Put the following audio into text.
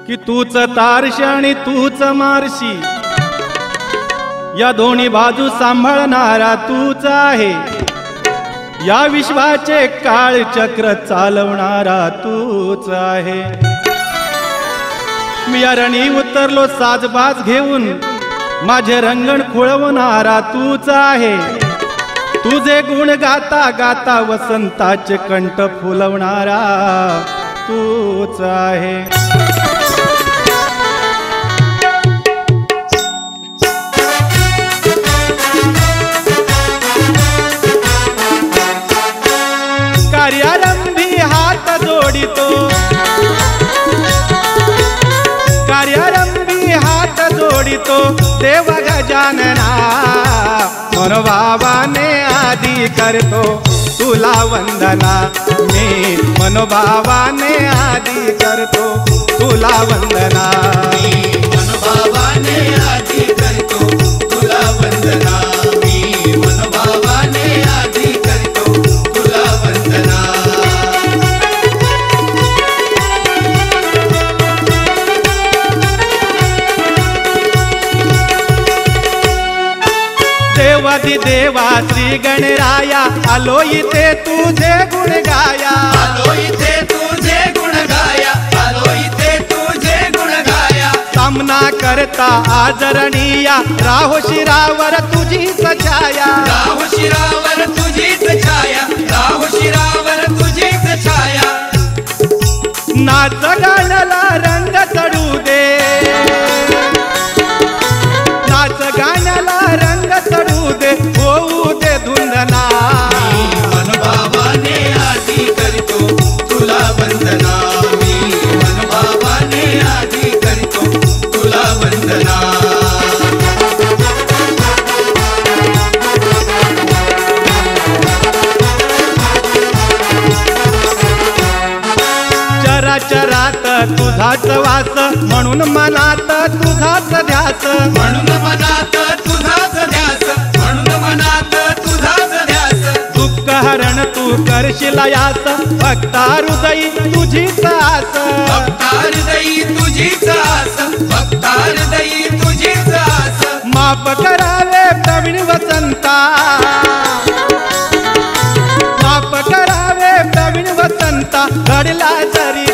की तूच तारशी आणि तूच मारशी, या दोन्ही बाजू सांभाळणारा तूच आहे, या विश्वाचे काळचक्र चालवणारा तूच आहे। मी या रणी उतरलो साजबाज घेऊन, माझे रंगण खुळवणारा तूच आहे, तुझे गुण गाता गाता वसंताचे कंठ फुलवणारा तूच आहे। कार्यारंभी हात जोडितो, कार्यारंभी हात जोडितो देव गजानना, मनोभावाने आदी करतो तुला वंदना, मी मनोभावाने आदी करतो तुला वंदना, मनोभावाने आदी करतो तुला वंदना, मी मनोभावाने आदी करतो तुला वंदना। देवादी देवा श्री गणराया, आलो इथे तुझे गुण गाया, आलो इथे तुझे गुण गाया, आलो इथे तुझे गुण गाया। सामना करता आदरणीया, राहो शिरावर तुझीच छाया, राहो शिरावर तुझीच छाया, राहो शिरावर तुझीच छाया। नाच गाण्याला रंग चढू दे, नाच गाण्याला रंग चढू दे, होऊ दे धुंदना, मनोभावाने आदी करतो तुला वंदना, मी मनोभावाने आदी करतो तुला वंदना। चराचरात तुझाच वास, म्हणून मनात तुझाच ध्यास, म्हणून मनात तुझाच ध्यास, म्हणून मनात तुझाच ध्यास। दुःख हरण तू करशील यास, भक्ता हृदयी तुझीच आस, भक्ता हृदयी तुझीच आस, भक्ता हृदयी तुझीच आस। माफ करावे प्रवीण वसंता, माफ करावे प्रवीण वसंता, घडला जरी